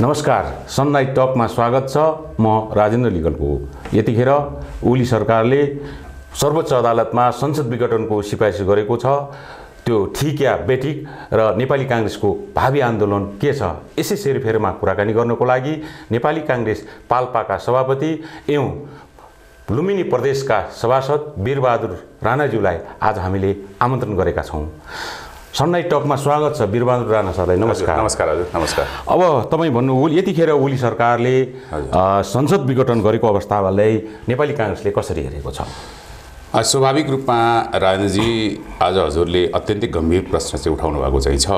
नमस्कार, सनलाइट टकमा स्वागत छ। म राजेन्द्र लिगलको। यतिखेर ओली सरकारले सर्वोच्च अदालतमा संसद विघटनको सिफारिस गरेको छ। त्यो ठीक या बेठिक र नेपाली कांग्रेसको भावी आन्दोलन के छ, यसै सेरफेरमा कुराकानी गर्नको लागि नेपाली कांग्रेस पाल्पाका सभापति एवं लुम्बिनी प्रदेशका सभासद वीरबहादुर राणाज्यूलाई आज हामीले आमन्त्रण गरेका छौं। सनलाइट टकमा स्वागत छ वीरबहादुर राणा सरलाई। नमस्कार। नमस्कार हजुर। नमस्कार। अब तपाईँ भन्नु, यतिखेर ओली सरकारले संसद विघटन गरेको अवस्थालाई नेपाली कांग्रेसले कसरी हेरेको छ? स्वाभाविक रूपमा राजेन्द्रजी, आज हजुरले अत्यन्तै गम्भीर प्रश्न चाहिँ उठाउनु भएको चाहिँ छ।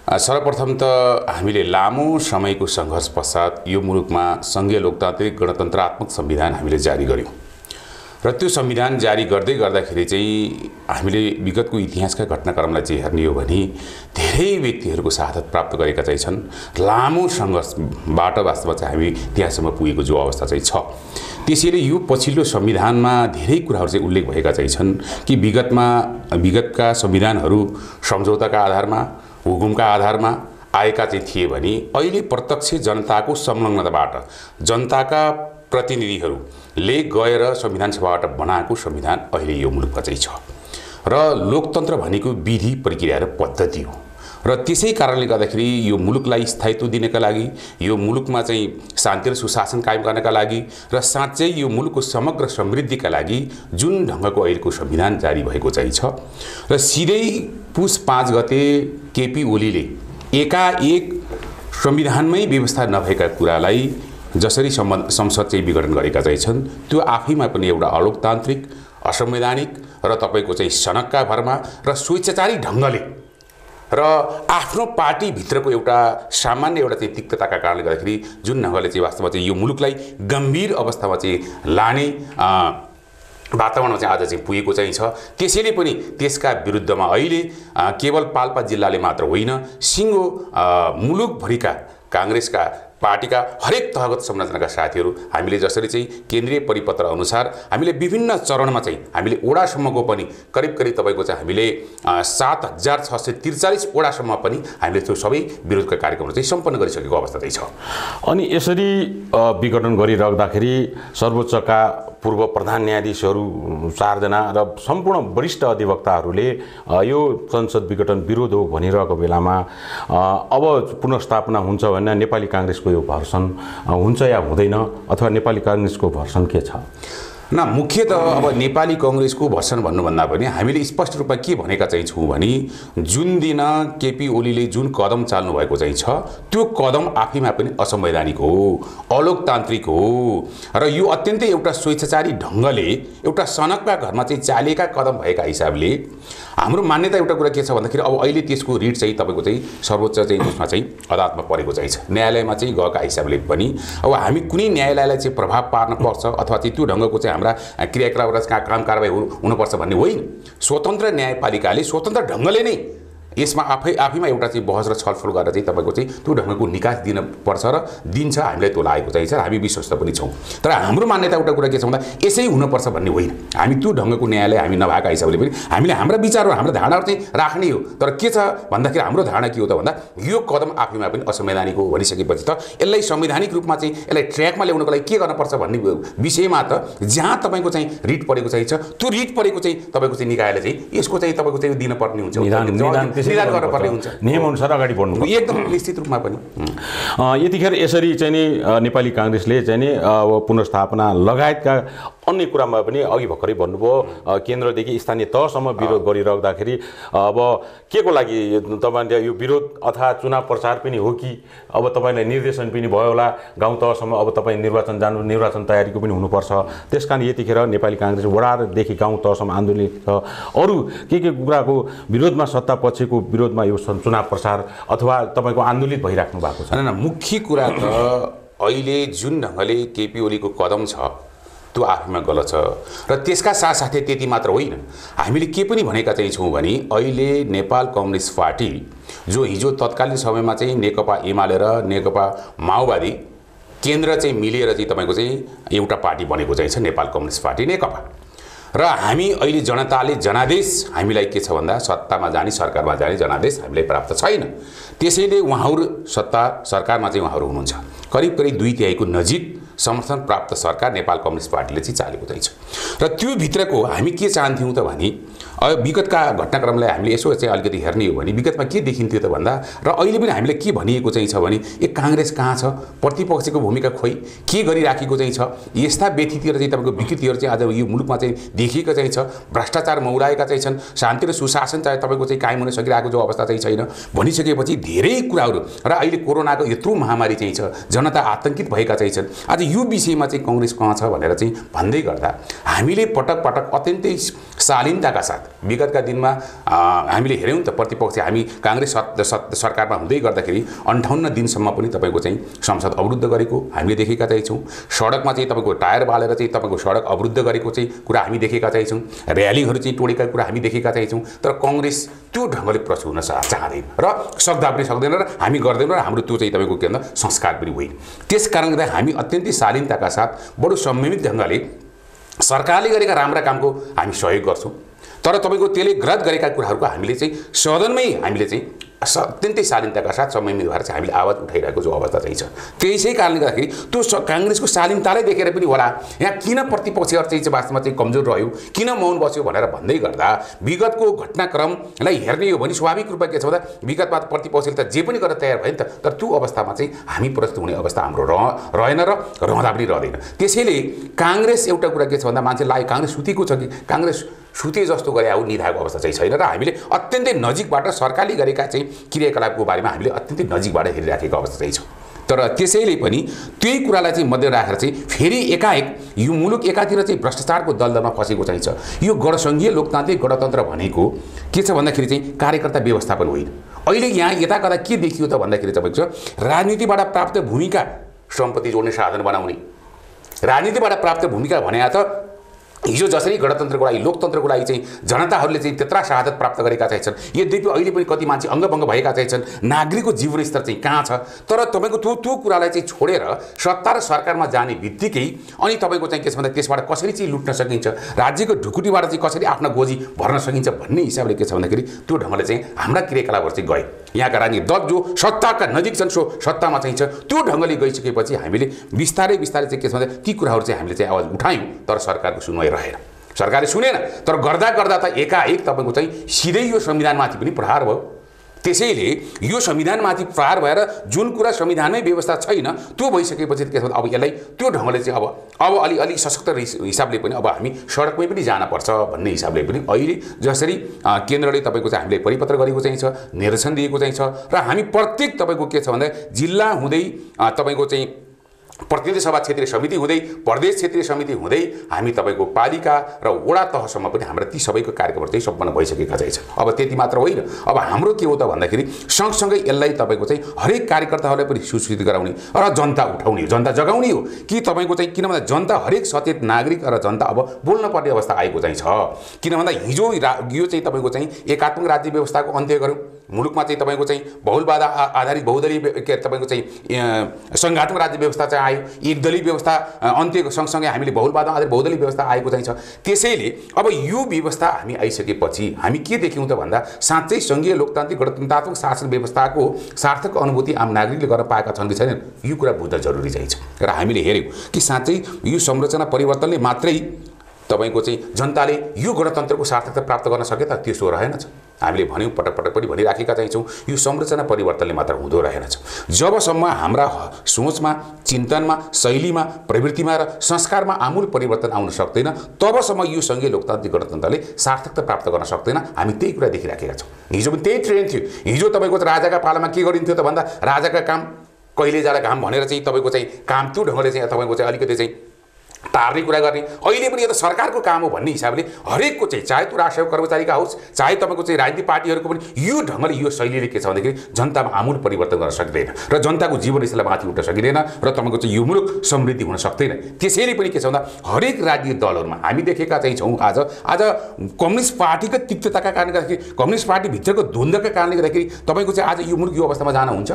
सर्वप्रथम त हामीले लामो समयको सङ्घर्ष पश्चात यो मुलुकमा सङ्घीय लोकतान्त्रिक गणतन्त्रात्मक संविधान हामीले जारी गर्यौं र त्यो संविधान जारी गर्दै गर्दाखेरि चाहिँ हामीले विगतको इतिहासका घटनाक्रमलाई चाहिँ हेर्ने हो भने धेरै व्यक्तिहरूको शहादत प्राप्त गरेका चाहिँ छन्। लामो सङ्घर्षबाट वास्तवमा चाहिँ हामी त्यहाँसम्म पुगेको जो अवस्था चाहिँ छ। त्यसैले यो पछिल्लो संविधानमा धेरै कुराहरू चाहिँ उल्लेख भएका चाहिँ छन् कि विगतका संविधानहरू सम्झौताका आधारमा, हुकुमका आधारमा आएका चाहिँ थिए भने अहिले प्रत्यक्ष जनताको संलग्नताबाट जनताका प्रतिनिधिहरूले गएर संविधान सभाबाट बनाएको संविधान अहिले यो मुलुकमा चाहिँ छ र लोकतन्त्र भनेको विधि, प्रक्रिया र पद्धति हो र त्यसै कारणले गर्दाखेरि यो मुलुकलाई स्थायित्व दिनका लागि, यो मुलुकमा चाहिँ शान्ति र सुशासन कायम गर्नका लागि र साँच्चै यो मुलुकको समग्र समृद्धिका लागि जुन ढङ्गको अहिलेको संविधान जारी भएको चाहिँ छ र सिधै पुस 5 गते केपी ओलीले एकाएक संविधानमै व्यवस्था नभएका कुरालाई जसरी संसद चाहिँ विघटन गरेका चाहिँ छन्, त्यो आफैमा पनि एउटा अलोकतान्त्रिक, असंवैधानिक र तपाईको चाहिँ सनकका भरमा र स्वेच्छाचारी ढङ्गले र आफ्नो पार्टीभित्रको एउटा सामान्य एउटा चाहिँ तिक्तताका कारणले गर्दाखेरि जुन ढङ्गले चाहिँ वास्तवमा चाहिँ यो मुलुकलाई गम्भीर अवस्थामा चाहिँ लाने वातावरणमा चाहिँ आज चाहिँ पुगेको चाहिँ छ। त्यसैले पनि त्यसका विरुद्धमा अहिले केवल पाल्पा जिल्लाले मात्र होइन, सिङ्गो मुलुकभरिका कांग्रेसका पार्टीका हरेक तहगत संरचनाका साथीहरू हामीले जसरी चाहिँ केन्द्रीय परिपत्र अनुसार हामीले विभिन्न चरणमा चाहिँ हामीले ओडासम्मको पनि करिब तपाईको चाहिँ हामीले 7643 ओडासम्म पनि हामीले त्यो सबै विरोधका कार्यक्रमहरू चाहिँ सम्पन्न गरिसकेको अवस्था चाहिँ छ। अनि यसरी विघटन गरिराख्दाखेरि सर्वोच्चका पूर्व प्रधान न्यायाधीशहरू 4 जना र सम्पूर्ण वरिष्ठ अधिवक्ताहरूले यो संसद विघटन विरोध हो भनिरहेको बेलामा अब पुनर्स्थापना हुन्छ भने नेपाली कांग्रेसको यो भर्सन हुन्छ या हुँदैन, अथवा नेपाली कांग्रेसको भर्सन के छ? न, मुख्यतः अब नेपाली कांग्रेसको भर्सन भन्नुभन्दा पनि हामीले स्पष्ट रूपमा के भनेका चाहिँ छौँ भने जुन दिन केपी ओलीले जुन कदम चाल्नु भएको चाहिँ छ त्यो कदम आफैमा पनि असंवैधानिक हो, अलोकतान्त्रिक हो र यो अत्यन्तै एउटा स्वेच्छाचारी ढङ्गले एउटा सनकका घरमा चाहिँ चालिएका कदम भएका हिसाबले हाम्रो मान्यता एउटा कुरा के छ भन्दाखेरि अब अहिले त्यसको रिट चाहिँ तपाईको चाहिँ सर्वोच्च चाहिँ उसमा चाहिँ अदालतमा परेको चाहिँ छ, न्यायालयमा चाहिँ गएका हिसाबले पनि अब हामी कुनै न्यायालयलाई चाहिँ प्रभाव पार्न पर्छ अथवा चाहिँ त्यो ढङ्गको चाहिँ हाम्रा क्रियाकलाप र काम कारबाही हुनुपर्छ भन्ने होइन। स्वतन्त्र न्यायपालिकाले स्वतन्त्र ढङ्गले नै यसमा आफैमा एउटा चाहिँ बहस र छलफल गरेर चाहिँ तपाईको चाहिँ त्यो ढङ्गको निकास दिन पर्छ र दिन्छ। हामीलाई त्यो लागेको चाहिँ छ, हामी विश्वस्त पनि छौँ। तर हाम्रो मान्यता एउटा कुरा के छ भन्दा यसै हुनुपर्छ भन्ने होइन। हामी त्यो ढङ्गको न्यायालय हामी नभएका हिसाबले पनि हामीले हाम्रा विचारहरू, हाम्रा धारणाहरू चाहिँ राख्ने हो। तर के छ भन्दाखेरि हाम्रो धारणा के हो त भन्दा यो कदम आफैमा पनि असंवैधानिक हो भनिसकेपछि त यसलाई संवैधानिक रूपमा चाहिँ यसलाई ट्र्याकमा ल्याउनको लागि के गर्नुपर्छ भन्ने विषयमा त जहाँ तपाईँको चाहिँ रिट परेको चाहिँ छ, त्यो रिट परेको चाहिँ तपाईँको चाहिँ निकायले चाहिँ यसको चाहिँ तपाईँको चाहिँ दिनुपर्ने हुन्छ, निदान गर्नुपर्ने हुन्छ, नियम अनुसार अगाडि बढ्नु एकदम निश्चित रूपमा पनि। यतिखेर यसरी चाहिँ नि नेपाली कांग्रेसले चाहिँ नि पुनर्स्थापना लगायतका अन्य कुरामा पनि अघि भर्खरै भन्नुभयो केन्द्रदेखि स्थानीय तहसम्म विरोध गरिराख्दाखेरि अब के को लागि तपाईले यो विरोध अथवा चुनाव प्रचार पनि हो कि अब तपाईलाई निर्देशन पनि भयो होला गाउँ तहसम्म, अब तपाईँ निर्वाचन जानु, निर्वाचन तयारीको पनि हुनुपर्छ। त्यसकारण यतिखेर नेपाली कांग्रेस वडादेखि गाउँ तहसम्म आन्दोलित छ। अरू के कुराको विरोधमा, सत्ता पक्षको विरोधमा यो चुनाव प्रचार अथवा तपाईको आन्दोलित भइराख्नु भएको छ? न, मुख्य कुरा त अहिले जुन ढङ्गले केपी ओलीको कदम छ त्यो आफैमा गलत छ र त्यसका साथसाथै त्यति मात्र होइन, हामीले के पनि भनेका चाहिँ छौँ भने अहिले नेपाल कम्युनिस्ट पार्टी जो हिजो तत्कालीन समयमा चाहिँ नेकपा एमाले र नेकपा माओवादी केन्द्र चाहिँ मिलेर चाहिँ तपाईँको चाहिँ एउटा पार्टी बनेको चाहिँ छ नेपाल कम्युनिस्ट पार्टी नेकपा र हामी अहिले जनताले जनादेश हामीलाई के छ भन्दा सत्तामा जाने सरकारमा जाने जनादेश हामीलाई प्राप्त छैन। त्यसैले उहाँहरू सत्ता सरकारमा चाहिँ उहाँहरू हुनुहुन्छ। करिब करिब 2/3 नजिक समर्थन प्राप्त सरकार नेपाल कम्युनिस्ट पार्टीले चाहिँ चालेको चाहिँ छ। र त्यो भित्रको हामी के चाहन्थ्यौँ त भने अब विगतका घटनाक्रमलाई हामीले यसो चाहिँ अलिकति हेर्ने हो भने विगतमा के देखिन्थ्यो त भन्दा र अहिले पनि हामीले के भनिएको चाहिँ छ भने कांग्रेस कहाँ छ, प्रतिपक्षको भूमिका खोइ के गरिराखेको चाहिँ छ, यस्ता व्यथितिर चाहिँ तपाईँको विकृतिहरू चाहिँ आज यो मुलुकमा चाहिँ देखिएको चाहिँ छ। भ्रष्टाचार मौलाएका चाहिँ छन्, शान्ति र सुशासन चाहिँ तपाईँको चाहिँ कायम हुन सकिरहेको जो अवस्था चाहिँ छैन भनिसकेपछि धेरै कुराहरू र अहिले कोरोनाको यत्रो महामारी चाहिँ छ, जनता आतंकित भएका चाहिँ छन्। आज यो विषयमा चाहिँ कांग्रेस कहाँ छ भनेर चाहिँ भन्दै गर्दा हामीले पटक पटक अत्यन्तै शालीनताका साथ विगतका दिनमा हामीले हेऱ्यौँ त प्रतिपक्ष हामी कांग्रेस सरकारमा हुँदै गर्दाखेरि 58 दिनसम्म पनि तपाईँको चाहिँ संसद अवरुद्ध गरेको हामीले देखेका चाहिँ छौँ। सडकमा चाहिँ तपाईँको टायर बालेर चाहिँ तपाईँको सडक अवरुद्ध गरेको चाहिँ कुरा हामी देखेका चाहिँ छौँ। र्यालीहरू चाहिँ तोडेका कुरा हामी देखेका चाहिँ छौँ। तर कांग्रेस त्यो ढङ्गले प्रस्तुत हुन चाहँदैन र सक्दा पनि सक्दैन र हामी गर्दैनौँ र हाम्रो त्यो चाहिँ तपाईँको के भन्दा संस्कार पनि होइन। त्यस कारणले गर्दा हामी अत्यन्तै शालीनताका साथ बडो संयमित ढङ्गले सरकारले गरेका राम्रा कामको हामी सहयोग गर्छौँ। तर तपाईँको त्यसले गलत गरेका कुराहरूको हामीले चाहिँ सदनमै हामीले चाहिँ अत्यन्तै शालीनताका साथ संयमित भएर चाहिँ हामीले आवाज उठाइरहेको जो अवस्था चाहिँ छ। त्यसै कारणले गर्दाखेरि त्यो कांग्रेसको शालीनतालाई देखेर पनि होला यहाँ किन प्रतिपक्षहरू चाहिँ वास्तवमा चाहिँ कमजोर रह्यो, किन मौन बस्यो भनेर भन्दै गर्दा विगतको घटनाक्रमलाई हेर्ने हो भने स्वाभाविक रूपमा के छ भन्दा विगतमा प्रतिपक्षले त जे पनि गर्न तयार भयो नि त, तर त्यो अवस्थामा चाहिँ हामी प्रस्तुत हुने अवस्था हाम्रो रहेन र रहँदा पनि रहँदैन। त्यसैले कांग्रेस एउटा कुरा के छ भन्दा मान्छे लाग्यो कांग्रेस सुतेको छ कि कांग्रेस सुते जस्तो गरे हो निधाएको अवस्था चाहिँ छैन र हामीले अत्यन्तै नजिकबाट सरकारले गरेका चाहिँ क्रियाकलापको बारेमा हामीले अत्यन्तै नजिकबाट हेरिराखेको अवस्था चाहिँ छ। तर त्यसैले पनि त्यही कुरालाई चाहिँ मध्य राखेर चाहिँ फेरि एकाएक यो मुलुक एकातिर चाहिँ भ्रष्टाचारको दलदलमा फसेको चाहिँ छ। यो गणसङ्घीय लोकतान्त्रिक गणतन्त्र भनेको के छ भन्दाखेरि चाहिँ कार्यकर्ता व्यवस्थापन होइन। अहिले यहाँ यता कता के देखियो त भन्दाखेरि तपाईँको राजनीतिबाट प्राप्त भूमिका सम्पत्ति जोड्ने साधन बनाउने, राजनीतिबाट प्राप्त भूमिका भने त हिजो जसरी गणतन्त्रको लागि लोकतन्त्रको लागि चाहिँ जनताहरूले चाहिँ त्यत्रा शहादत प्राप्त गरेका चाहिँ छन्, यद्यपि अहिले पनि कति मान्छे अङ्गभङ्ग भएका चाहिँ छन्, नागरिकको जीवनस्तर चाहिँ कहाँ छ। तर तपाईँको त्यो कुरालाई चाहिँ छोडेर सत्ता र सरकारमा जाने बित्तिकै अनि तपाईँको चाहिँ के छ भन्दा त्यसबाट कसरी चाहिँ लुट्न सकिन्छ, राज्यको ढुकुटीबाट चाहिँ कसरी आफ्ना गोजी भर्न सकिन्छ भन्ने हिसाबले के छ भन्दाखेरि त्यो ढङ्गले चाहिँ हाम्रा क्रियाकलापहरू चाहिँ गए। यहाँका राजनीतिक दल जो सत्ताका नजिक छन् सो सत्तामा चाहिँ छ, त्यो ढङ्गले गइसकेपछि हामीले बिस्तारै बिस्तारै चाहिँ के छ भन्दा ती कुराहरू चाहिँ हामीले चाहिँ आवाज उठायौँ। तर सरकारको सुनवाई रहेन, सरकारले सुनेन। तर गर्दा गर्दा त एकाएक तपाईँको चाहिँ सिधै यो संविधानमाथि पनि प्रहार भयो। त्यसैले यो संविधानमाथि प्रहार भएर जुन कुरा संविधानमै व्यवस्था छैन त्यो भइसकेपछि के छ अब यसलाई त्यो ढङ्गले चाहिँ अब अलि सशक्त हिसाबले पनि अब हामी सडकमै पनि जानुपर्छ भन्ने हिसाबले पनि अहिले जसरी केन्द्रले तपाईँको चाहिँ हामीले परिपत्र गरेको चाहिँ छ, निर्देशन दिएको चाहिँ छ र हामी प्रत्येक तपाईँको के छ भन्दा जिल्ला हुँदै तपाईँको चाहिँ प्रतिनिधि सभा क्षेत्रीय समिति हुँदै प्रदेश क्षेत्रीय समिति हुँदै हामी तपाईँको पालिका र वडा तहसम्म पनि हाम्रा ती सबैको कार्यक्रमहरू चाहिँ सम्पन्न भइसकेका चाहिँ छ। अब त्यति मात्र होइन, अब हाम्रो के हो त भन्दाखेरि सँगसँगै यसलाई तपाईँको चाहिँ हरेक कार्यकर्ताहरूलाई पनि सुसूचित गराउने र जनता उठाउने, जनता जगाउने हो कि तपाईँको चाहिँ किन भन्दा जनता हरेक सचेत नागरिक र जनता अब बोल्न पर्ने अवस्था आएको चाहिँ छ। किन भन्दा हिजो यो चाहिँ तपाईँको चाहिँ एकात्मक राज्य व्यवस्थाको अन्त्य गऱ्यौँ, मुलुकमा चाहिँ तपाईँको चाहिँ बहुलवाद आधारित बहुदलीय तपाईँको चाहिँ सङ्घात्मक राज्य व्यवस्था चाहिँ आयो, एकदलीय व्यवस्था अन्त्यको सँगसँगै हामीले बहुलवाद आधारित बहुदलीय व्यवस्था आएको चाहिँ छ। त्यसैले अब यो व्यवस्था हामी आइसकेपछि हामी के देख्यौँ त भन्दा साँच्चै सङ्घीय लोकतान्त्रिक गणतन्त्रात्मक शासन व्यवस्थाको सार्थक अनुभूति आम नागरिकले गर्न पाएका छन् कि छैनन् यो कुरा बुझ्न जरुरी चाहिँ छ। र हामीले हेऱ्यौँ कि साँच्चै यो संरचना परिवर्तनले मात्रै तपाईँको चाहिँ जनताले यो गणतन्त्रको सार्थकता प्राप्त गर्न सके त त्यसो रहेनछ। हामीले भन्यौँ पटक पटक पनि भनिराखेका चाहिँ छौँ यो संरचना परिवर्तनले मात्र हुँदो रहेनछ। जबसम्म हाम्रा सोचमा, चिन्तनमा, शैलीमा, प्रवृत्तिमा र संस्कारमा आमूल परिवर्तन आउन सक्दैन तबसम्म यो सङ्घीय लोकतान्त्रिक गणतन्त्रले सार्थकता प्राप्त गर्न सक्दैन। हामी त्यही कुरा देखिराखेका छौँ। हिजो पनि त्यही ट्रेन्ड थियो। हिजो तपाईँको राजाका पालामा के गरिन्थ्यो त भन्दा राजाका काम कहिले जाला घाम भनेर चाहिँ तपाईँको चाहिँ काम त्यो ढङ्गले चाहिँ तपाईँको चाहिँ अलिकति चाहिँ टार्ने कुरा गर्ने। अहिले पनि यो त सरकारको काम हो भन्ने हिसाबले हरेकको चाहिँ चाहे त्यो राष्ट्रिय कर्मचारीका होस् चाहे तपाईँको चाहिँ राजनीतिक पार्टीहरूको पनि यो ढङ्गले यो शैलीले के छ भन्दाखेरि जनतामा आमूल परिवर्तन गर्न सक्दैन र जनताको जीवनस्तरलाई माथि उठ्न सकिँदैन र तपाईँको चाहिँ यो मुलुक समृद्धि हुन सक्दैन। त्यसैले पनि के छ भन्दा हरेक राजनीतिक दलहरूमा हामी देखेका चाहिँ छौँ आज कम्युनिस्ट पार्टीको तिक्तताका कारणले गर्दाखेरि कम्युनिस्ट पार्टीभित्रको द्वन्द्वका कारणले गर्दाखेरि तपाईँको चाहिँ आज यो मुलुक यो अवस्थामा जान हुन्छ।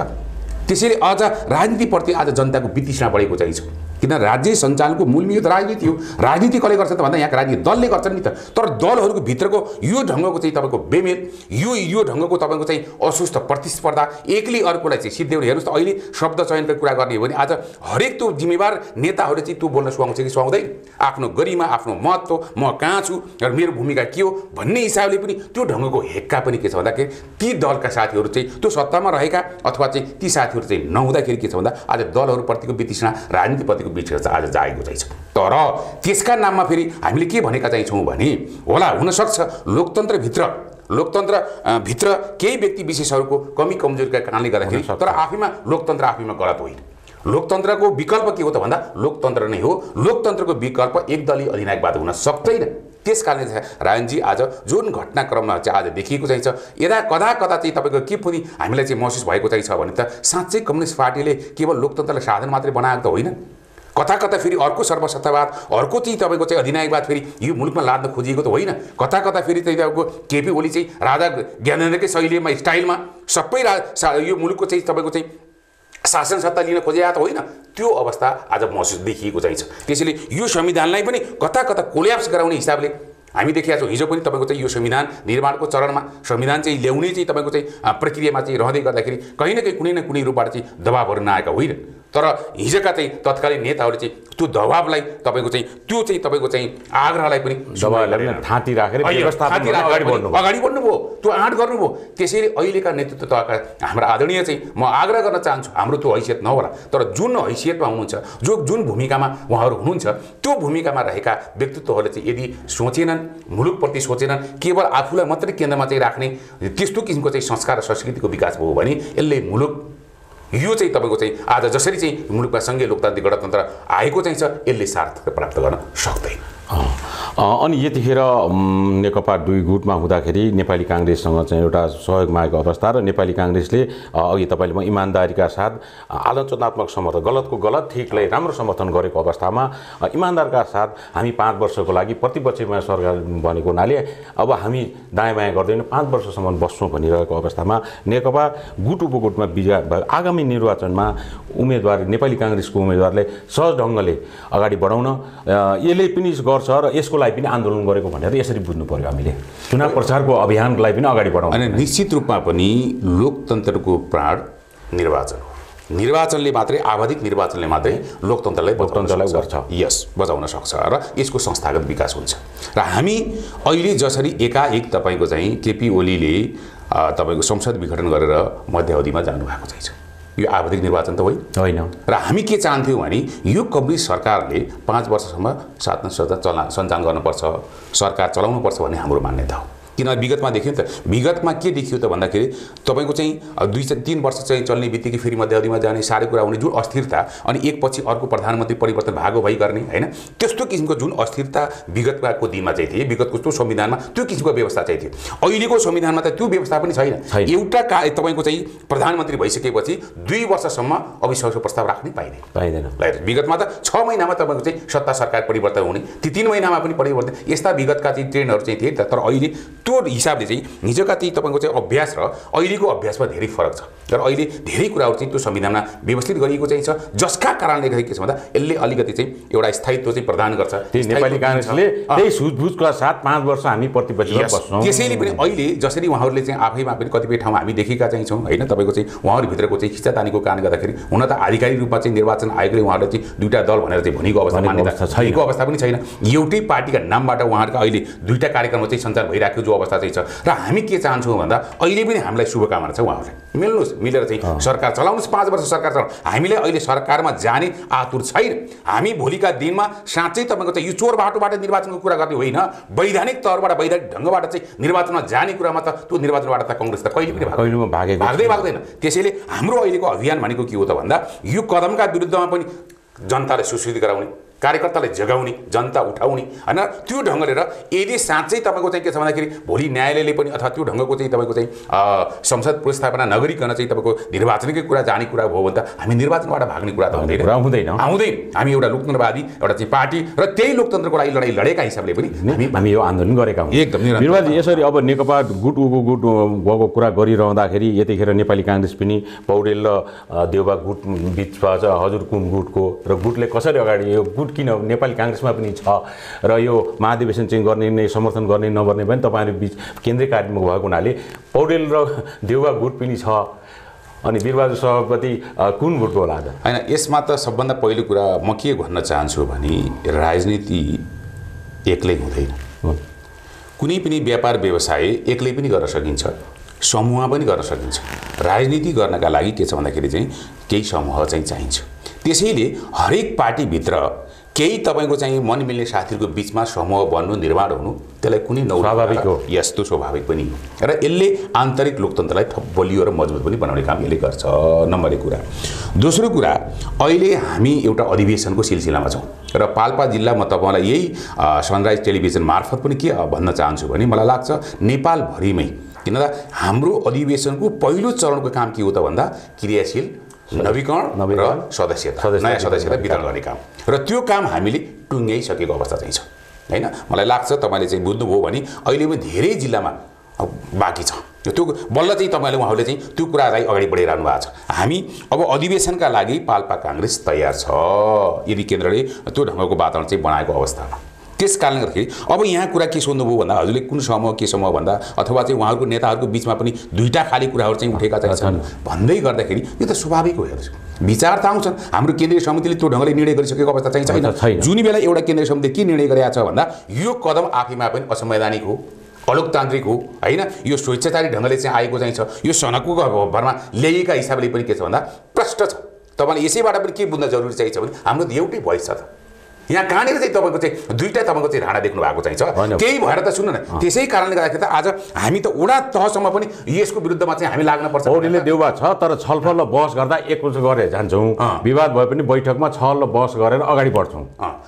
त्यसैले अझ राजनीतिप्रति आज जनताको वितृष्णा बढेको चाहिँ छ। किन राज्य सञ्चालनको मूल यो त राजनीति हो। राजनीति कसले गर्छ त भन्दा यहाँका राजनीतिक दलले गर्छन् नि त। तर दलहरूको भित्रको यो ढङ्गको चाहिँ तपाईँको बेमेल, यो ढङ्गको तपाईँको चाहिँ असुस्थ प्रतिस्पर्धा, एकले अर्कोलाई चाहिँ सिद्ध्याउने। हेर्नुहोस् त अहिले शब्द चयनको कुरा गर्ने हो भने आज हरेक त्यो जिम्मेवार नेताहरूले चाहिँ त्यो बोल्न सुहाउँछ कि सुहाउँदैन, आफ्नो गरिमा, आफ्नो महत्त्व, म कहाँ छु र मेरो भूमिका के हो भन्ने हिसाबले पनि त्यो ढङ्गको हेक्का पनि के छ भन्दाखेरि ती दलका साथीहरू चाहिँ त्यो सत्तामा रहेका अथवा चाहिँ ती साथीहरू चाहिँ नहुँदाखेरि के छ भन्दा आज दलहरूप्रतिको वितृष्णा, राजनीतिप्रतिको वितृष्णा चाहिँ आज जागेको चाहिँ छ। तर त्यसका नाममा फेरि हामीले के भनेका चाहिँ छौँ भने होला हुनसक्छ लोकतन्त्रभित्र केही व्यक्ति विशेषहरूको कमी कमजोरीका कारणले गर्दाखेरि, तर आफैमा लोकतन्त्र आफैमा गलत होइन। लोकतन्त्रको विकल्प के हो त भन्दा लोकतन्त्र नै हो। लोकतन्त्रको विकल्प एकदलीय अधिनायकवाद हुन सक्दैन। त्यस कारणले चाहिँ राजनजी आज जुन घटनाक्रममा चाहिँ आज देखिएको चाहिँ छ, यदा कदा चाहिँ तपाईँको के पनि हामीलाई चाहिँ महसुस भएको चाहिँ छ भने त साँच्चै कम्युनिस्ट पार्टीले केवल लोकतन्त्रलाई साधन मात्रै बनाएको त होइन, कता फेरि अर्को सर्वसत्तावाद, अर्को चाहिँ तपाईँको चाहिँ अधिनायकवाद फेरि यो मुलुकमा लाद्न खोजिएको त होइन। कता फेरि चाहिँ तपाईँको केपी ओली चाहिँ राजा ज्ञानेन्द्रकै शैलीमा स्टाइलमा सबै यो मुलुकको चाहिँ तपाईँको चाहिँ शासन सत्ता लिन खोजेका त होइन। त्यो अवस्था आज महसुस देखिएको चाहिँ छ। त्यसैले यो संविधानलाई पनि कता कोल्याप्स गराउने हिसाबले हामी देखिया छौँ। हिजो पनि तपाईँको चाहिँ यो संविधान निर्माणको चरणमा संविधान चाहिँ ल्याउने चाहिँ तपाईँको चाहिँ प्रक्रियामा चाहिँ रहँदै गर्दाखेरि कहीँ न कहीँ कुनै न कुनै रूपबाट चाहिँ दबावहरू नआएका होइन। तर हिजोका चाहिँ तत्कालीन नेताहरूले चाहिँ त्यो दबावलाई तपाईँको चाहिँ त्यो चाहिँ तपाईँको चाहिँ आग्रहलाई पनि थाँती राखेर अगाडि बढ्नुभयो, त्यो आँट गर्नुभयो। त्यसैले अहिलेका नेतृत्व तहका हाम्रा आदरणीय चाहिँ म आग्रह गर्न चाहन्छु, हाम्रो त्यो हैसियत नहोला, तर जुन हैसियतमा हुनुहुन्छ, जुन भूमिकामा उहाँहरू हुनुहुन्छ, त्यो भूमिकामा रहेका व्यक्तित्वहरूले चाहिँ यदि सोचेनन्, मुलुकप्रति सोचेनन्, केवल आफूलाई मात्रै केन्द्रमा चाहिँ राख्ने त्यस्तो किसिमको चाहिँ संस्कार र संस्कृतिको विकास भयो भने यसले मुलुक यो चाहिँ तपाईँको चाहिँ आज जसरी चाहिँ मुलुकमा सङ्घीय लोकतान्त्रिक गणतन्त्र आएको चाहिँ छ, यसले सार्थकता प्राप्त गर्न सक्दैन। अनि यतिखेर नेकपा दुई गुटमा हुँदाखेरि नेपाली काङ्ग्रेससँग चाहिँ एउटा सहयोग मागेको अवस्था र नेपाली काङ्ग्रेसले अघि तपाईँले इमान्दारीका साथ आलोचनात्मक समर्थन, गलतको गलत, ठिकलाई राम्रो समर्थन गरेको अवस्थामा इमान्दारका साथ हामी 5 वर्षको लागि प्रतिपक्षमा सरकार बनेको हुनाले अब हामी दायाँ बायाँ गर्दैनौँ, 5 वर्षसम्म बस्छौँ भनिरहेको अवस्थामा नेकपा गुट उपगुटमा विजय आगामी निर्वाचनमा उम्मेदवार नेपाली काङ्ग्रेसको उम्मेदवारले सहज ढङ्गले अगाडि बढाउन यसले पनि गर्छ र यसको लागि पनि आन्दोलन गरेको भनेर यसरी बुझ्नु पर्यो हामीले। चुनाव प्रचारको अभियानलाई पनि अगाडि बढाउनु अनि निश्चित रूपमा पनि लोकतन्त्रको प्राण निर्वाचन हो। निर्वाचनले मात्रै, आवधिक निर्वाचनले मात्रै लोकतन्त्रलाई गर्छ, यस बचाउन सक्छ र यसको संस्थागत विकास हुन्छ। र हामी अहिले जसरी एकाएक तपाईँको चाहिँ केपी ओलीले तपाईँको संसद विघटन गरेर मध्यावधिमा जानुभएको चाहिँ छ, यो आवधिक निर्वाचन त होइन। र हामी के चाहन्थ्यौँ भने यो कम्युनिस्ट सरकारले 5 वर्षसम्म शासन सञ्चालन गर्नुपर्छ, सरकार चलाउनुपर्छ भन्ने हाम्रो मान्यता हो। किन विगतमा देखियो नि त, विगतमा के देखियो त भन्दाखेरि तपाईँको चाहिँ 2-3 वर्ष चाहिँ चल्ने बित्तिकै फेरि मध्यावधिमा जाने, साह्रै कुरा हुने, जुन अस्थिरता, अनि एकपछि अर्को प्रधानमन्त्री परिवर्तन भागो भई गर्ने होइन, त्यस्तो किसिमको जुन अस्थिरता विगतको दिनमा चाहिँ थिए, विगतको त्यो संविधानमा त्यो किसिमको व्यवस्था चाहिँ थियो। अहिलेको संविधानमा त त्यो व्यवस्था पनि छैन। एउटा तपाईँको चाहिँ प्रधानमन्त्री भइसकेपछि 2 वर्षसम्म अविश्वासको प्रस्ताव राख्नै पाइँदैन। विगतमा त 6 महिनामा तपाईँको चाहिँ सत्ता सरकार परिवर्तन हुने, ती 3 महिनामा पनि परिवर्तन, यस्ता विगतका चाहिँ ट्रेन्डहरू चाहिँ थिए। तर अहिले त्यो हिसाबले चाहिँ हिजोका चाहिँ तपाईँको चाहिँ अभ्यास र अहिलेको अभ्यासमा धेरै फरक छ। र अहिले धेरै कुराहरू चाहिँ त्यो संविधानमा व्यवस्थित गरिएको चाहिँ छ, जसका कारणले गर्दा के छ भन्दा यसले अलिकति चाहिँ एउटा स्थायित्व चाहिँ प्रदान गर्छ। नेपाली काङ्ग्रेसले त्यही सुझबुझका साथ 5 वर्ष हामी प्रतिपक्षमा बस्छौँ। त्यसैले पनि अहिले जसरी उहाँहरूले चाहिँ आफैमा पनि कतिपय ठाउँमा हामी देखेका चाहिँ छौँ होइन, तपाईँको चाहिँ उहाँहरूभित्रको चाहिँ खिच्चातानीको कारणले गर्दाखेरि हुन त आधिकारिक रूपमा चाहिँ निर्वाचन आयोगले उहाँहरूले चाहिँ 2टा दल भनेर चाहिँ भनेको अवस्था, मान्यता छैको अवस्था पनि छैन। एउटै पार्टीका नामबाट उहाँहरूका अहिले 2टा कार्यक्रम चाहिँ सञ्चालन भइरहेको जो अवस्था चाहिँ छ। र हामी के चाहन्छौँ भन्दा अहिले पनि हामीलाई शुभकामना छ, उहाँहरूलाई मिल्नुहोस्, मिलेर चाहिँ सरकार चलाउनुहोस्, 5 वर्ष सरकार चलाउँ। हामीले अहिले सरकारमा जाने आतुर छैन। हामी भोलिका दिनमा साँच्चै तपाईँको चाहिँ यो चोर बाटोबाट निर्वाचनको कुरा गर्ने होइन, वैधानिक तौरबाट वैधानिक ढङ्गबाट चाहिँ निर्वाचनमा जाने कुरामा त त्यो निर्वाचनबाट त काङ्ग्रेस त कहिले पनि भाग्दैन। त्यसैले हाम्रो अहिलेको अभियान भनेको के हो त भन्दा यो कदमका विरुद्धमा पनि जनतालाई सुसूचित गराउने, कार्यकर्तालाई जगाउने, जनता उठाउने हैन, त्यो ढङ्गले र यदि साँच्चै तपाईँको चाहिँ के छ भन्दाखेरि भोलि न्यायालयले पनि अथवा त्यो ढङ्गको चाहिँ तपाईँको चाहिँ संसद पुनर्स्थापना नगरिकन चाहिँ तपाईँको निर्वाचनकै कुरा जाने कुरा भयो भने त हामी निर्वाचनबाट भाग्ने कुरा त हुँदैन। हामी एउटा लोकतन्त्रवादी एउटा चाहिँ पार्टी र त्यही लोकतन्त्रको लागि लडाइँ लडेका हिसाबले पनि हामी यो आन्दोलन गरेका हौँ। एकदम बिरबाजी, यसरी अब नेकपा गुट गएको कुरा गरिरहँदाखेरि यतिखेर नेपाली काङ्ग्रेस पनि पौडेल र देउबा गुट बिचमा छ। हजुर कुन गुटको र गुटले कसरी अगाडि, यो गुट किन नेपाली काङ्ग्रेसमा पनि छ र यो महाधिवेशन चाहिँ गर्ने नै समर्थन गर्ने नगर्ने पनि तपाईँहरू बिच केन्द्रीय कार्यक्रम भएको हुनाले पौडेल र देउबा गुट पनि छ। अनि बिरबहादुर सभापति कुन गुटको होला त? हैन, यसमा त सबभन्दा पहिलो कुरा म के भन्न चाहन्छु भने राजनीति एक्लै हुँदैन। कुनै पनि व्यापार व्यवसाय एक्लै पनि गर्न सकिन्छ, समूह पनि गर्न सकिन्छ। राजनीति गर्नका लागि के छ भन्दाखेरि चाहिँ केही समूह चाहिँ चाहिन्छ। त्यसैले हरेक पार्टीभित्र केही तपाईँको चाहिँ मन मिल्ने साथीहरूको बिचमा समूह बन्नु, निर्माण हुनु, त्यसलाई कुनै स्वाभाविक हो। यस्तो स्वाभाविक पनि हो र यसले आन्तरिक लोकतन्त्रलाई थप बलियो र मजबुत पनि बनाउने काम यसले गर्छ। नम्बर 1 कुरा। दोस्रो कुरा, अहिले हामी एउटा अधिवेशनको सिलसिलामा छौँ र पाल्पा जिल्ला म तपाईँलाई यही सनराइज टेलिभिजन मार्फत पनि के भन्न चाहन्छु भने मलाई लाग्छ नेपालभरिमै किन त हाम्रो अधिवेशनको पहिलो चरणको काम के हो त भन्दा क्रियाशील नवीकरण र सदस्यता, नयाँ सदस्यता वितरण गर्ने काम र त्यो काम हामीले टुङ्ग्याइसकेको अवस्था चाहिँ छ हैन। मलाई लाग्छ तपाईँले चाहिँ बुझ्नुभयो भने अहिले पनि धेरै जिल्लामा बाँकी छ। त्यो बल्ल चाहिँ तपाईँले उहाँहरूले चाहिँ त्यो कुरालाई अगाडि बढाइरहनु भएको छ। हामी अब अधिवेशनका लागि पाल्पा काङ्ग्रेस तयार छ यदि केन्द्रले त्यो ढङ्गको वातावरण चाहिँ बनाएको अवस्थामा। त्यस कारणले गर्दाखेरि अब यहाँ कुरा के सोध्नुभयो भन्दा हजुरले कुन समूह के समूह भन्दा अथवा चाहिँ उहाँहरूको नेताहरूको बिचमा पनि दुईटा खाली कुराहरू चाहिँ उठेका छन् भन्दै गर्दाखेरि यो त स्वाभाविक हो। हेर्नुहोस्, विचार त आउँछन्। हाम्रो केन्द्रीय समितिले त्यो ढङ्गले निर्णय गरिसकेको अवस्था चाहिँ छैन। जुन बेला एउटा केन्द्रीय समितिले के निर्णय गरेको छ भन्दा यो कदम आफैमा पनि असंवैधानिक हो, अलोकतान्त्रिक हो हैन, यो स्वेच्छाचारी ढङ्गले चाहिँ आएको चाहिँ छ, यो सनकको भरमा ल्याइएका हिसाबले पनि के छ भन्दा प्रष्ट छ। तपाईँले यसैबाट पनि के बुझ्न जरुरी चाहिँ छ भने हाम्रो त एउटै भोइस छ त। यहाँ कहाँनिर चाहिँ तपाईँको चाहिँ दुईटा तपाईँको चाहिँ राणा देख्नु भएको चाहिँ छ, केही भएर त सुन्नु न। त्यसै कारणले गर्दाखेरि त आज हामी त वडा तहसम्म पनि यसको विरुद्धमा चाहिँ हामी लाग्न पर्छ। पौडेलले देउबा छ तर छलफल र बहस गर्दा एकपल्ट गरेर जान्छौँ, विवाद भए पनि बैठकमा छल र बहस गरेर अगाडि बढ्छौँ।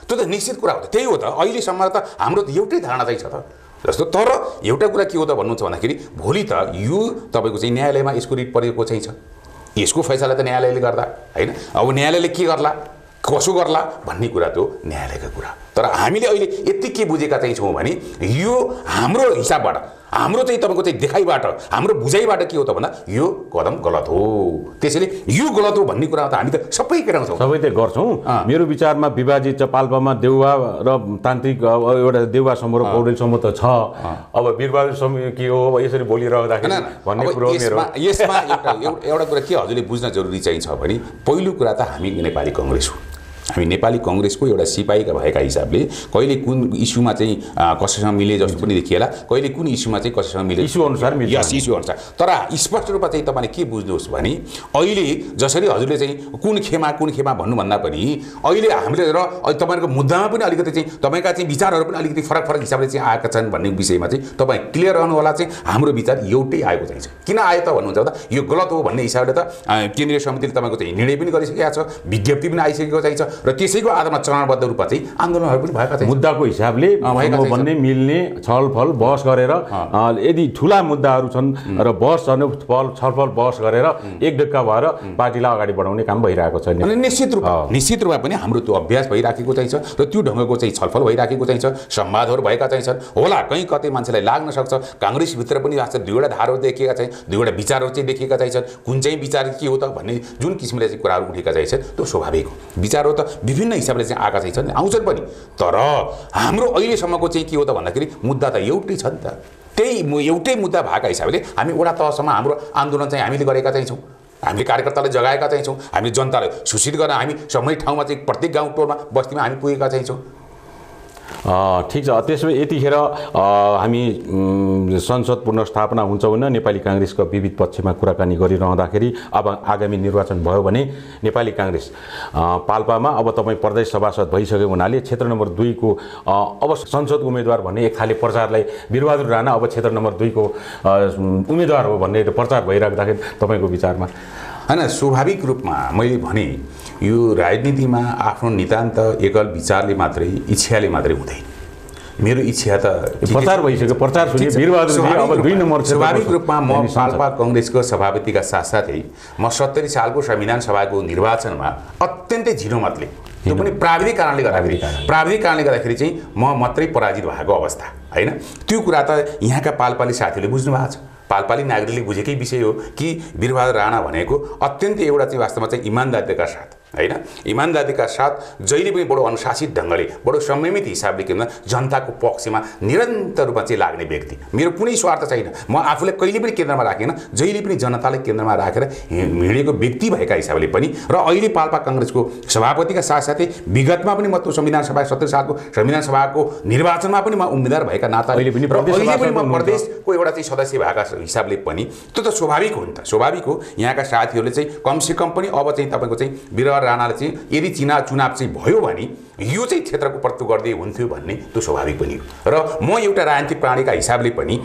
त्यो त निश्चित कुरा हो। त्यही हो त, अहिलेसम्म त हाम्रो त एउटै धारणा चाहिँ छ त जस्तो। तर एउटा कुरा के हो त भन्नुहुन्छ भन्दाखेरि भोलि त यो तपाईँको चाहिँ न्यायालयमा यसको रिट परेको चाहिँ छ, यसको फैसला त न्यायालयले गर्दा हैन। अब न्यायालयले के गर्ला कसो गर्ला भन्ने कुरा त न्यायालयको कुरा। तर हामीले अहिले यति के बुझेका चाहिँ छौँ भने यो हाम्रो हिसाबबाट, हाम्रो चाहिँ तपाईँको चाहिँ देखाइबाट, हाम्रो बुझाइबाट के हो त भन्दा यो कदम गलत हो। त्यसैले यो गलत हो भन्ने कुरा त हामी त सबै केटाउँछौँ, सबै त गर्छौँ। मेरो विचारमा विभाजित पाल्पामा देउवा र तान्त्रिक एउटा देउवा समूह र पौडेल समूह त छ। अब बिरबहादुर समूह के हो यसरी बोलिरहँदाखेरि भन्ने कुरो मेरो। यसमा एउटा कुरा के हजुरले बुझ्न जरुरी चाहिँ छ भने पहिलो कुरा त हामी नेपाली काङ्ग्रेस हो। हामी नेपाली काङ्ग्रेसको एउटा सिपाहीका भएका हिसाबले कहिले कुन इस्युमा चाहिँ कसैसँग मिले जस्तो पनि देखिएला, कहिले कुन इस्युमा चाहिँ कसैसँग मिले इस्यु अनुसार मिल्छ। यस इस्यु अनुसार। तर स्पष्ट रूपमा चाहिँ तपाईँले के बुझ्नुहोस् भने अहिले जसरी हजुरले चाहिँ कुन खेमा भन्नुभन्दा पनि अहिले हामीले र तपाईँहरूको मुद्दामा पनि अलिकति चाहिँ तपाईँका चाहिँ विचारहरू पनि अलिकति फरक हिसाबले चाहिँ आएका छन् भन्ने विषयमा चाहिँ तपाईँ क्लियर रहनु होला। चाहिँ हाम्रो विचार एउटै आएको चाहिँ छ। किन आयो त भन्नुहुन्छ भन्दा यो गलत हो भन्ने हिसाबले त केन्द्रीय समितिले तपाईँको चाहिँ निर्णय पनि गरिसकेको छ, विज्ञप्ति पनि आइसकेको चाहिँ छ र त्यसैको आधारमा चरणबद्ध रूपमा चाहिँ आन्दोलनहरू पनि भएका छन्। मुद्दाको हिसाबले भन्ने मिल्ने छलफल बहस गरेर यदि ठुला मुद्दाहरू छन् र बहस छलफल बहस गरेर एक ढक्का भएर पार्टीलाई अगाडि बढाउने काम भइरहेको छ। अनि निश्चित रूपमा पनि हाम्रो त्यो अभ्यास भइराखेको चाहिँ छ र त्यो ढङ्गको चाहिँ छलफल भइराखेको चाहिँ छ, संवादहरू भएका चाहिँ छन्। होला कहीँ कतै मान्छेलाई लाग्न सक्छ, काङ्ग्रेसभित्र पनि आज दुईवटा धारहरू देखिएका छन्, दुईवटा विचारहरू चाहिँ देखिएका चाहिँ छन्। कुन चाहिँ विचार के हो त भन्ने जुन किसिमले चाहिँ कुराहरू उठेका चाहिँ छन् त्यो स्वाभाविक हो। विचारहरू त विभिन्न हिसाबले चाहिँ आएका चाहिँ छन्, आउँछन् पनि। तर हाम्रो अहिलेसम्मको चाहिँ के हो त भन्दाखेरि मुद्दा त एउटै छ नि त। त्यही एउटै मुद्दा भएका हिसाबले हामी वडा तहसम्म हाम्रो आन्दोलन चाहिँ हामीले गरेका चाहिँ छौँ, हामीले कार्यकर्तालाई जगाएका चाहिँ छौँ, हामीले जनतालाई सूचित गर्न हामी सबै ठाउँमा चाहिँ प्रत्येक गाउँ टोलमा बस्तीमा हामी पुगेका चाहिँ छौँ। ठिक छ। त्यसो भए यतिखेर हामी संसद पुनर्स्थापना हुन्छ भने नेपाली काङ्ग्रेसको विविध पक्षमा कुराकानी गरिरहँदाखेरि अब आगामी निर्वाचन भयो भने नेपाली काङ्ग्रेस पाल्पामा अब तपाईँ प्रदेश सभासद भइसक्यो हुनाले क्षेत्र नम्बर 2 को अब संसद उम्मेदवार भन्ने एक खाले प्रचारलाई बिरबहादुर राणा अब क्षेत्र नम्बर 2 को उम्मेदवार हो भन्ने प्रचार भइराख्दाखेरि तपाईँको विचारमा हैन स्वाभाविक रूपमा मैले भने यो राजनीतिमा आफ्नो नितान्त एकल विचारले मात्रै इच्छाले मात्रै हुँदैन। मेरो इच्छा त प्रचार भइसक्यो, प्रचार सुनि वीरबहादुरजी अब 2 नम्बर स्वाभाविक रूपमा म पाल्पा कांग्रेसको सभापतिका साथसाथै म 70 सालको संविधान सभाको निर्वाचनमा अत्यन्तै झिनो मतले, त्यो पनि प्राविधिक कारणले गर्दाखेरि चाहिँ म मात्रै पराजित भएको अवस्था हैन। त्यो कुरा त यहाँका पाल्पाली साथीहरूले बुझ्नु भएको छ। पाल्पाली नागरिकले बुझेकै विषय हो कि वीरबहादुर राणा भनेको अत्यन्तै एउटा चाहिँ वास्तवमा चाहिँ इमानदारीका साथ हैन, इमानदारीका साथ जहिले पनि बडो अनुशासित ढङ्गले बडो संयमित हिसाबले के भन्छ जनताको पक्षमा निरन्तर रूपमा चाहिँ लाग्ने व्यक्ति। मेरो कुनै स्वार्थ छैन, म आफूलाई कहिले पनि केन्द्रमा राखेन, जहिले पनि जनतालाई केन्द्रमा राखेर हिँडेको व्यक्ति भएका हिसाबले पनि र अहिले पाल्पा कांग्रेसको सभापतिका साथसाथै विगतमा पनि म त्यो संविधान सभा 70 सालको संविधान सभाको निर्वाचनमा पनि म उम्मेदवार भएका नाता अहिले पनि म प्रदेशको एउटा चाहिँ सदस्य भएका हिसाबले पनि त्यो त स्वाभाविक हो नि त, स्वाभाविक हो। यहाँका साथीहरूले चाहिँ कमसेकम पनि अब चाहिँ तपाईँको चाहिँ वीरबहादुर राणाले चाहिँ यदि चुनाव चाहिँ भयो भने यो चाहिँ क्षेत्रको प्रस्तुत गर्दै हुन्थ्यो भन्ने त्यो स्वाभाविक पनि हो। र म एउटा राजनीतिक प्राणीका हिसाबले पनि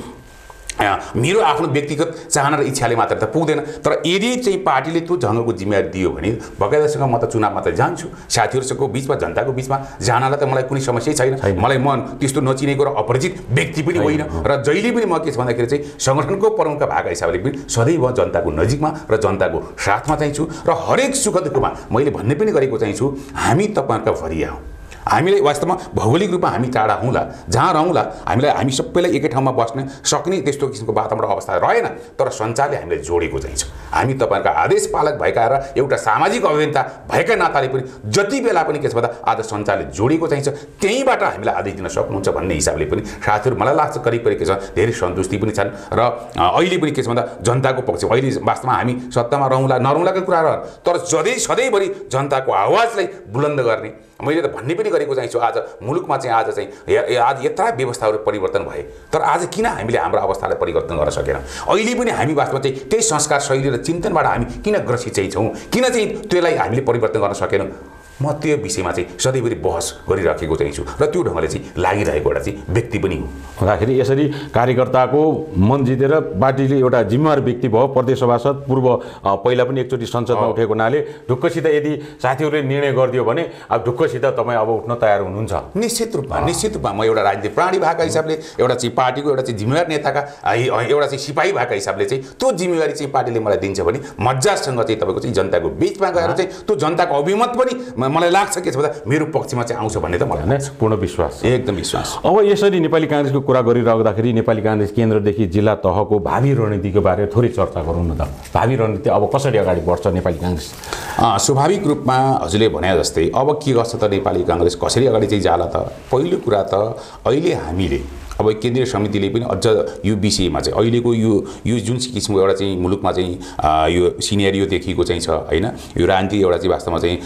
मेरो आफ्नो व्यक्तिगत चाहना र इच्छाले मात्र त पुग्दैन, तर यदि चाहिँ पार्टीले त्यो ढङ्गको जिम्मेवारी दियो भने बकायदासँग म त चुनाव मात्र जान्छु। साथीहरूसँगको बिचमा जनताको बिचमा जानलाई त मलाई कुनै समस्या छैन। मलाई म त्यस्तो नचिनेको र अपरिचित व्यक्ति पनि होइन र जहिले पनि म के छ भन्दाखेरि चाहिँ सङ्गठनको प्रमुखका भएका हिसाबले पनि सधैँ म जनताको नजिकमा र जनताको साथमा चाहिँ छु र हरेक सुख दुःखमा मैले भन्ने पनि गरेको चाहिँ छु हामी तपाईँहरूका भरिया हौँ। हामीलाई वास्तवमा भौगोलिक रूपमा हामी टाढा हौँला, जहाँ रहौँला, हामी सबैलाई एकै ठाउँमा बस्न सक्ने त्यस्तो किसिमको वातावरण अवस्था रहेन, तर सञ्चारले हामीलाई जोडेको चाहिँ छ। हामी तपाईँहरूका आदेश पालक भएका र एउटा सामाजिक अभियन्ता भएका नाताले पनि जति बेला पनि के छ भन्दा आज सञ्चारले जोडेको चाहिँ छ, त्यहीँबाट हामीलाई आदेश दिन सक्नुहुन्छ भन्ने हिसाबले पनि साथीहरू मलाई लाग्छ करिब के छ धेरै सन्तुष्टि पनि छन् र अहिले पनि के छ भन्दा जनताको पक्ष अहिले वास्तवमा हामी सत्तामा रहौँला नरहौँलाको कुरा रहन्, तर सधैँभरि जनताको आवाजलाई बुलन्द गर्ने मैले त भन्ने पनि गरेको चाहिँ छु। आज मुलुकमा चाहिँ आज यत्रा व्यवस्थाहरू परिवर्तन भए, तर आज किन हामीले हाम्रो अवस्थालाई परिवर्तन गर्न सकेन? अहिले पनि हामी वास्तवमा चाहिँ त्यही संस्कार शैली र चिन्तनबाट हामी किन ग्रसित चाहिँ छौँ, किन चाहिँ त्यसलाई हामीले परिवर्तन गर्न सकेनौँ? म त्यो विषयमा चाहिँ सधैँभरि बहस गरिराखेको चाहिँ छु र त्यो ढङ्गले चाहिँ लागिरहेको एउटा चाहिँ व्यक्ति पनि हो। हुँदाखेरि यसरी कार्यकर्ताको मन जितेर पार्टीले एउटा जिम्मेवार व्यक्ति भयो, प्रदेश सभासद, पूर्व पहिला पनि एकचोटि संसदमा उठेको हुनाले ढुक्कसित यदि साथीहरूले निर्णय गरिदियो भने अब ढुक्कसित तपाईँ अब उठ्न तयार हुनुहुन्छ? निश्चित रूपमा म एउटा राजनीतिक प्राणी भएका हिसाबले, एउटा चाहिँ पार्टीको एउटा चाहिँ जिम्मेवार नेताका एउटा चाहिँ सिपाही भएका हिसाबले चाहिँ त्यो जिम्मेवारी चाहिँ पार्टीले मलाई दिन्छ भने मजासँग चाहिँ तपाईँको चाहिँ जनताको बिचमा गएर चाहिँ त्यो जनताको अभिमत पनि मलाई लाग्छ के छ भन्दा मेरो पक्षमा चाहिँ आउँछ भन्ने त मलाई नै पूर्ण विश्वास, एकदम विश्वास। अब यसरी नेपाली कांग्रेसको कुरा गरिराख्दाखेरि नेपाली कांग्रेस केन्द्रदेखि जिल्ला तहको भावी रणनीतिको बारे थोरै चर्चा गरौँ न त। भावी रणनीति अब कसरी अगाडि बढ्छ नेपाली कांग्रेस? स्वाभाविक रूपमा हजुरले भने जस्तै अब के गर्छ त नेपाली कांग्रेस, कसरी अगाडि चाहिँ जाला त? पहिलो कुरा त अहिले हामीले अब केन्द्रीय समितिले पनि अझ यो विषयमा चाहिँ अहिलेको यो जुन किसिमको एउटा चाहिँ मुलुकमा चाहिँ यो सिनेरियो देखिएको चाहिँ छ हैन, यो राजनीति एउटा चाहिँ वास्तवमा चाहिँ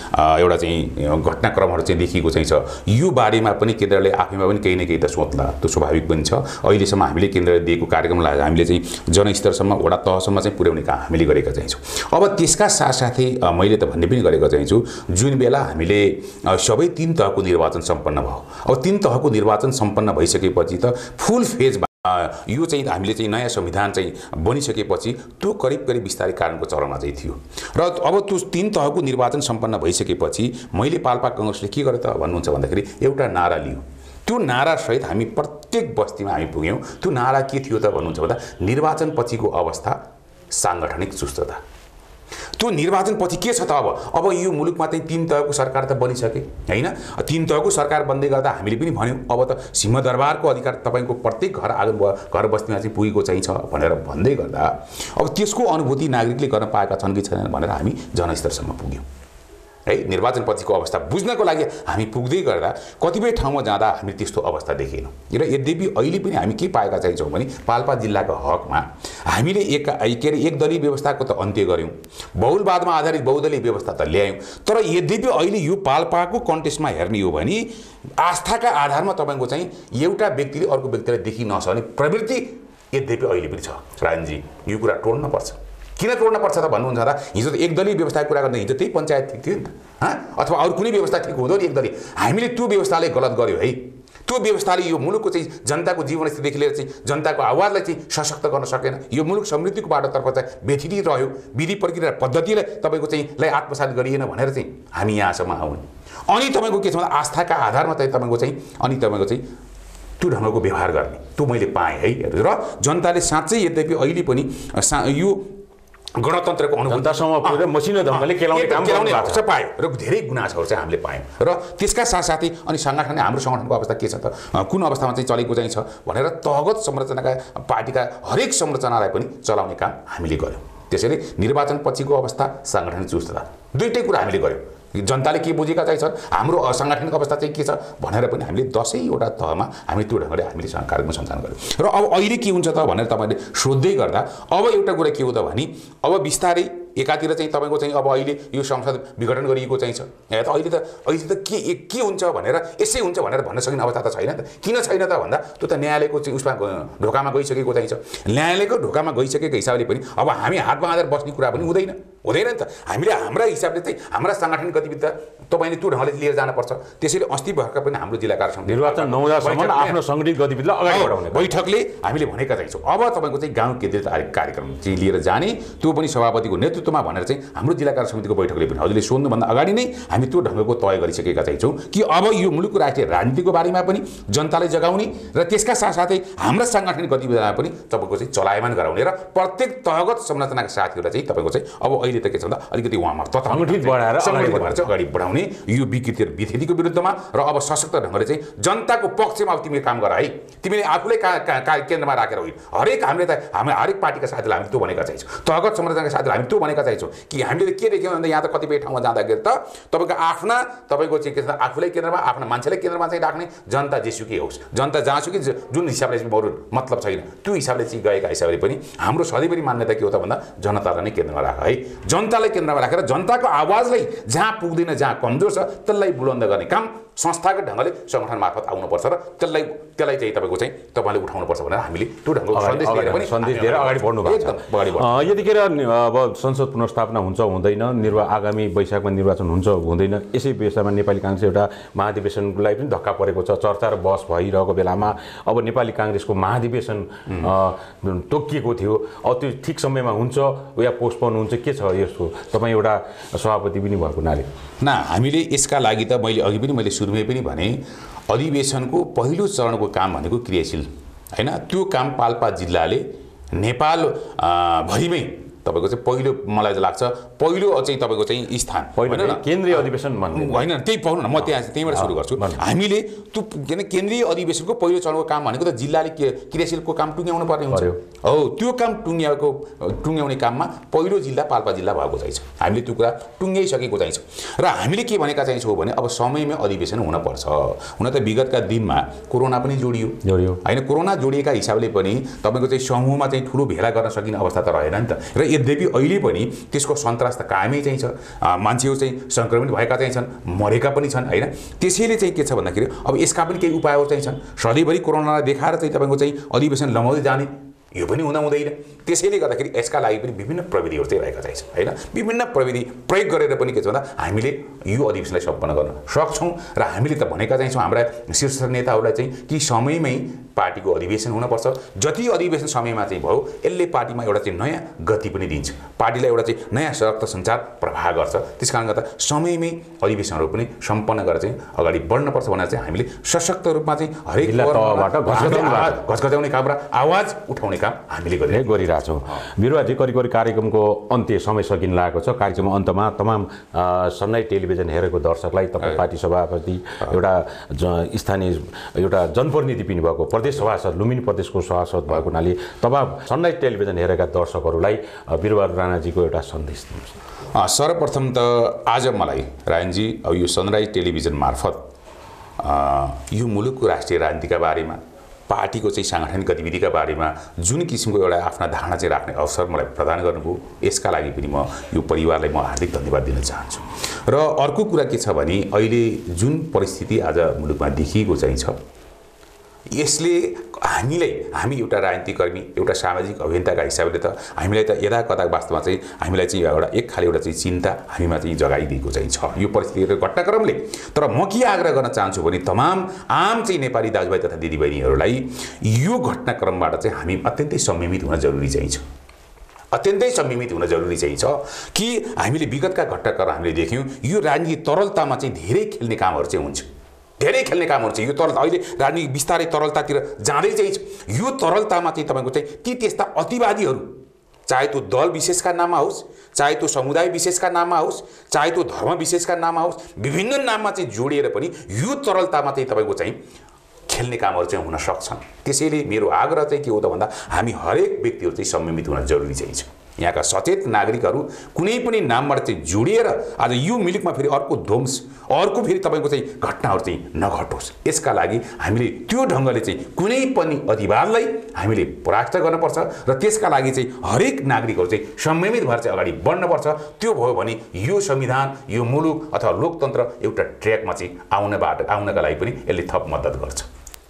एउटा चाहिँ घटनाक्रमहरू चाहिँ देखिएको चाहिँ छ, यो बारेमा पनि केन्द्रले आफैमा पनि केही न केही त सोच्ला, त्यो स्वाभाविक पनि छ। अहिलेसम्म हामीले केन्द्रले दिएको कार्यक्रमलाई हामीले चाहिँ जनस्तरसम्म वडा तहसम्म चाहिँ पुर्याउने काम हामीले गरेका चाहिँ छौँ। अब त्यसका साथसाथै मैले त भन्ने पनि गरेको चाहिँ छु, जुन बेला हामीले सबै 3 तहको निर्वाचन सम्पन्न भयो, अब 3 तहको निर्वाचन सम्पन्न भइसकेपछि त फुल फेजमा यो चाहिँ हामीले चाहिँ नयाँ संविधान चाहिँ बनिसकेपछि त्यो करिब बिस्तारै कारणको चरणमा चाहिँ थियो र अब त्यो 3 तहको निर्वाचन सम्पन्न भइसकेपछि मैले पाल्पा कांग्रेसले के गरे त भन्नुहुन्छ भन्दाखेरि एउटा नारा लियो। त्यो नारा सहित हामी प्रत्येक बस्तीमा हामी पुग्यौँ। त्यो नारा के थियो त भन्नुहुन्छ भन्दा निर्वाचन पछिको अवस्था सांगठनिक सुस्तता। त्यो निर्वाचन पछि के छ त? अब यो मुलुकमा चाहिँ 3 तहको सरकार त बनिसके हैन, 3 तहको सरकार बन्दै गर्दा हामीले पनि भन्यौँ अब त सिंहदरबारको अधिकार तपाईको प्रत्येक घर बस्तीमा चाहिँ पुगेको चाहिँ छ भनेर भन्दै गर्दा अब त्यसको अनुभूति नागरिकले गर्न पाएका छन् कि छैनन् भनेर हामी जनस्तरसम्म पुग्यौँ है। निर्वाचन पछिको अवस्था बुझ्नको लागि हामी पुग्दै गर्दा कतिपय ठाउँमा जाँदा हामी त्यस्तो अवस्था देखेनौँ र यद्यपि अहिले पनि हामी के पाएका चाहिन्छौँ भने पाल्पा जिल्लाको हकमा हामीले एक दलीय व्यवस्थाको त अन्त्य गर्यौँ, बहुलवादमा आधारित बहुदलीय व्यवस्था त ल्यायौँ, तर यद्यपि अहिले यो पाल्पाको कन्टेस्टमा हेर्ने हो भने आस्थाका आधारमा तपाईँको चाहिँ एउटा व्यक्तिले अर्को व्यक्तिलाई देखि नसक्ने प्रवृत्ति यद्यपि अहिले पनि छ। राजनजी यो कुरा टोड्नुपर्छ। किन तोड्न पर्छ त भन्नुहुन्छ त? हिजो त एकदलीय व्यवस्थाको कुरा गर्दा हिजो त्यही पञ्चायत ठिक थियो नि त, अथवा अरू कुनै व्यवस्था ठिक हुँदो नि एकदलीय। हामीले त्यो व्यवस्थाले गलत गर्यो है, त्यो व्यवस्थाले यो मुलुकको चाहिँ जनताको जीवनस्थितिदेखि लिएर चाहिँ जनताको आवाजलाई चाहिँ सशक्त गर्न सकेन। यो मुलुक समृद्धिको बाटोतर्फ चाहिँ व्यथित रह्यो। विधि प्रक्रिया पद्धतिलाई तपाईँको चाहिँ आत्मसात गरिएन भनेर चाहिँ हामी यहाँसम्म आउने। अनि तपाईँको के छ भन्दा आस्थाका आधारमा चाहिँ तपाईँको चाहिँ अनि तपाईँको चाहिँ त्यो ढङ्गको व्यवहार गर्ने त्यो मैले पाएँ है। र जनताले साँच्चै यद्यपि अहिले पनि यो गणतन्त्रको जनतासम्म पुगेर मसिनो ढङ्गले केलाउने अवस्था पायो र धेरै गुनासोहरू चाहिँ हामीले पायौँ। र त्यसका साथसाथै अनि सङ्गठन हाम्रो सङ्गठनको अवस्था के छ त, कुन अवस्थामा चाहिँ चलेको चाहिँ छ भनेर तहगत संरचनाका पार्टीका हरेक संरचनालाई पनि चलाउने काम हामीले गऱ्यौँ। त्यसैले निर्वाचन पछिको अवस्था, सङ्गठन चुस्तता दुईटै कुरा हामीले गऱ्यौँ। जनताले के बुझेका चाहिँ छन्, हाम्रो सांगठनिक अवस्था चाहिँ के छ भनेर पनि हामीले 10वटा तहमा हामी त्यो ढङ्गले हामीले कार्यक्रम सञ्चालन गऱ्यौँ। र अब अहिले के हुन्छ त भनेर तपाईँले सोध्दै गर्दा अब एउटा कुरा के हो त भने अब बिस्तारै एकातिर चाहिँ तपाईँको चाहिँ अब अहिले यो संसद विघटन गरिएको चाहिँ छ। यहाँ त अहिले त के हुन्छ भनेर यसै हुन्छ भनेर भन्न सकिने अवस्था त छैन त। किन छैन त भन्दा त्यो त न्यायालयको चाहिँ उसमा ढोकामा गइसकेको चाहिँ छ। न्यायालयको ढोकामा गइसकेको हिसाबले पनि अब हामी हातमा हालेर बस्ने कुरा पनि हुँदैन नि त। हामीले हाम्रा हिसाबले चाहिँ हाम्रा साङ्गठनिक गतिविधि तपाईँले त्यो ढङ्गले लिएर जानुपर्छ। त्यसैले अस्ति भर्खर पनि हाम्रो जिल्ला कार्य समिति निर्वाचन नहुँदासम्म आफ्नो सङ्गठित गतिविधिलाई अगाडि बढाउने बैठकले हामीले भनेका चाहिँ छौँ। अब तपाईँको चाहिँ गाउँ केन्द्रित कार्यक्रम चाहिँ लिएर जाने, त्यो पनि सभापतिको नेतृत्वमा भनेर चाहिँ हाम्रो जिल्ला कार्य समितिको बैठकले पनि हजुरले सोध्नुभन्दा अगाडि नै हामी त्यो ढङ्गको तय गरिसकेका चाहिँ छौँ कि अब यो मुलुकको राष्ट्रिय राजनीतिको बारेमा पनि जनताले जगाउने र त्यसका साथसाथै हाम्रा साङ्गठनिक गतिविधिमा पनि तपाईँको चाहिँ चलायमान गराउने र प्रत्येक तहगत संरचनाका साथीहरूलाई चाहिँ तपाईँको चाहिँ अब अहिले त के छ भन्दा अलिकति उहाँमा सङ्गठित बढाएर अगाडि बढाउने यो विकृति र विथितिको विरुद्धमा र अब सशक्त ढङ्गले चाहिँ जनताको पक्षमा अब तिमीले काम गर है। तिमीले आफूलाई केन्द्रमा राखेर होइन, हरेक हामीले त हरेक पार्टीका साथीलाई हामी त्यो भनेका चाहिन्छौँ, तहगत संरचनाका साथीलाई हामी त्यो भनेका चाहिन्छौँ कि हामीले के देख्यौँ भन्दा यहाँ त कतिपय ठाउँमा जाँदाखेरि त तपाईँको चाहिँ के छ आफूलाई केन्द्रमा आफ्ना मान्छेलाई केन्द्रमा चाहिँ राख्ने, जनता जेसुकै होस्, जनता जहाँसुकै जुन हिसाबले चाहिँ बरु मतलब छैन त्यो हिसाबले चाहिँ गएका हिसाबले पनि हाम्रो सधैँभरि मान्यता के हो त भन्दा जनतालाई नै केन्द्रमा राख है। जनतालाई केन्द्रमा राखेर जनताको आवाजलाई जहाँ पुग्दैन, जहाँ कमजोर छ त्यसलाई बुलन्द गर्ने काम संस्थागत ढङ्गले सङ्गठन मार्फत आउनुपर्छ र त्यसलाई चाहिँ तपाईँको चाहिँ तपाईँले उठाउनुपर्छ भनेर हामीले त्यो ढङ्गको सन्देश दिएर अगाडि बढ्नु भएको छ। यतिखेर अब संसद पुनर्स्थापना हुन्छ हुँदैन, आगामी वैशाखमा निर्वाचन हुन्छ हुँदैन, यसै विषयमा नेपाली काङ्ग्रेस एउटा महाधिवेशनलाई पनि धक्का परेको छ। चर्चा र बहस भइरहेको बेलामा अब नेपाली काङ्ग्रेसको महाधिवेशन तोकिएको थियो, अब त्यो ठिक समयमा हुन्छ या पोस्टपोन हुन्छ, के छ यसको? तपाईँ एउटा सभापति पनि भएको हुनाले हामीले यसका लागि त मैले सुरुमै पनि भने अधिवेशनको पहिलो चरणको काम भनेको क्रियाशील हैन, त्यो काम पाल्पा जिल्लाले नेपाल भरिमै तपाईँको चाहिँ पहिलो मलाई लाग्छ पहिलो चाहिँ तपाईँको चाहिँ स्थान होइन, केन्द्रीय अधिवेशन भन्नु होइन, त्यही पाउनु न, म त्यहीँबाट सुरु गर्छु। हामीले त्यो केन्द्रीय अधिवेशनको पहिलो चरणको काम भनेको त जिल्लाले क्रियाशीलको काम टुङ्ग्याउनु पर्ने हुन्छ हो। त्यो काम टुङ्ग्याउने काममा पहिलो जिल्ला पाल्पा जिल्ला भएको चाहिँ छ। हामीले त्यो कुरा टुङ्ग्याइसकेको चाहिँ छ र हामीले के भनेका चाहिँ छौँ भने अब समयमै अधिवेशन हुनपर्छ। हुन त विगतका दिनमा कोरोना पनि जोडियो होइन, कोरोना जोडिएका हिसाबले पनि तपाईँको चाहिँ समूहमा चाहिँ ठुलो भेला गर्न सकिने अवस्था त रहेन नि त। र यद्यपि अहिले पनि त्यसको सन्तास त कायमै चाहिँ छ, मान्छेहरू चाहिँ सङ्क्रमित भएका चाहिँ छन्, मरेका पनि छन् होइन। त्यसैले चाहिँ के छ भन्दाखेरि अब यसका पनि केही उपायहरू चाहिँ छन्। सधैँभरि कोरोनालाई देखाएर चाहिँ तपाईँको चाहिँ अधिवेशन लम्बाउँदै जाने यो पनि हुँदैन। त्यसैले गर्दाखेरि यसका लागि पनि विभिन्न प्रविधिहरू चाहिँ रहेका चाहिँ छन् होइन। विभिन्न प्रविधि प्रयोग गरेर पनि के छ भन्दा हामीले यो अधिवेशनलाई सम्पन्न गर्न सक्छौँ र हामीले त भनेका चाहिँ छौँ हाम्रा शीर्ष नेताहरूलाई चाहिँ कि समयमै पार्टीको अधिवेशन हुनपर्छ। जति अधिवेशन समयमा चाहिँ भयो यसले पार्टीमा एउटा चाहिँ नयाँ गति पनि दिन्छ, पार्टीलाई एउटा चाहिँ नयाँ रक्त सञ्चार प्रवाह गर्छ। त्यस कारणले गर्दा समयमै अधिवेशनहरू पनि सम्पन्न गरेर चाहिँ अगाडि बढ्नुपर्छ भनेर चाहिँ हामीले सशक्त रूपमा चाहिँ हरेक तहबाट घचघचाउने काम र आवाज उठाउने काम हामीले गरिरहेछौँ। बिरुवाजी करिब कार्यक्रमको अन्त्य समय सकिन लागेको छ। कार्यक्रमको अन्तमा तमाम सनलाइट टेलिभिजन हेरेको दर्शकलाई तपाईँ पार्टी सभापति, एउटा स्थानीय एउटा जनप्रतिनिधि पनि भएको, प्रदेश सभासद, लुम्बिनी प्रदेशको सभासद भएको हुनाले तपाईँ सनलाइट टेलिभिजन हेरेका दर्शकहरूलाई बिरुवा राणाजीको एउटा सन्देश दिनुहोस्। सर्वप्रथम त आज मलाई रायनजी अब यो सनराइज टेलिभिजन मार्फत यो मुलुकको राष्ट्रिय राजनीतिका बारेमा, पार्टीको चाहिँ साङ्गठनिक गतिविधिका बारेमा जुन किसिमको एउटा आफ्ना धारणा चाहिँ राख्ने अवसर मलाई प्रदान गर्नुभयो, यसका लागि पनि म यो परिवारलाई म हार्दिक धन्यवाद दिन चाहन्छु। र अर्को कुरा के छ भने अहिले जुन परिस्थिति आज मुलुकमा देखिएको चाहिँ छ, यसले हामी एउटा राजनीतिक कर्मी एउटा सामाजिक अभियन्ताका हिसाबले त हामीलाई त यदा कदा वास्तवमा चाहिँ हामीलाई चाहिँ एक खाले एउटा चाहिँ चिन्ता हामीमा चाहिँ जगाइदिएको चाहिँ छ यो परिस्थितिको घटनाक्रमले। तर म के आग्रह गर्न चाहन्छु भने तमाम आम चाहिँ नेपाली दाजुभाइ तथा दिदीबहिनीहरूलाई यो घटनाक्रमबाट चाहिँ हामी अत्यन्तै संयमित हुन जरुरी चाहिँ छ, अत्यन्तै संयमित हुन जरुरी चाहिँ छ कि हामीले विगतका घटनाक्रम हामीले देख्यौँ यो राजनीतिक तरलतामा चाहिँ धेरै खेल्ने कामहरू चाहिँ हुन्छ, धेरै खेल्ने कामहरू चाहिँ यो तरलता अहिले राजनीति बिस्तारै तरलतातिर जाँदै चाहिँ यो तरलतामा चाहिँ तपाईँको चाहिँ ती त्यस्ता अतिवादीहरू चाहे त्यो दल विशेषका नाममा होस्, चाहे त्यो समुदाय विशेषका नाममा होस्, चाहे त्यो धर्म विशेषका नाममा होस्, विभिन्न नाममा चाहिँ जोडिएर पनि यो तरलतामा चाहिँ तपाईँको चाहिँ खेल्ने कामहरू चाहिँ हुन सक्छन्। त्यसैले मेरो आग्रह चाहिँ के हो त भन्दा हामी हरेक व्यक्तिहरू चाहिँ संयमित हुन जरुरी चाहिँ छ। यहाँका सचेत नागरिकहरू कुनै पनि नामबाट चाहिँ जोडिएर आज यो मुलुकमा फेरि अर्को ध्वंस अर्को फेरि तपाईँको चाहिँ घटनाहरू चाहिँ नघटोस् यसका लागि हामीले त्यो ढङ्गले चाहिँ कुनै पनि अधिवादलाई हामीले परास्त गर्नुपर्छ र त्यसका लागि चाहिँ हरेक नागरिकहरू चाहिँ संयमित भएर चाहिँ अगाडि बढ्नुपर्छ। त्यो भयो भने यो संविधान यो मुलुक अथवा लोकतन्त्र एउटा ट्र्याकमा चाहिँ आउनका लागि पनि यसले थप मद्दत गर्छ।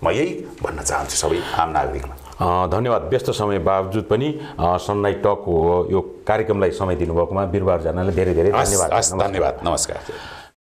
म यही भन्न चाहन्छु सबै आम नागरिकमा। धन्यवाद। व्यस्त समय बावजुद पनि सनलाइ टक हो यो कार्यक्रमलाई समय दिनुभएकोमा बिरबहादुर जनाले धेरै धेरै धन्यवाद। धन्यवाद। नमस्कार।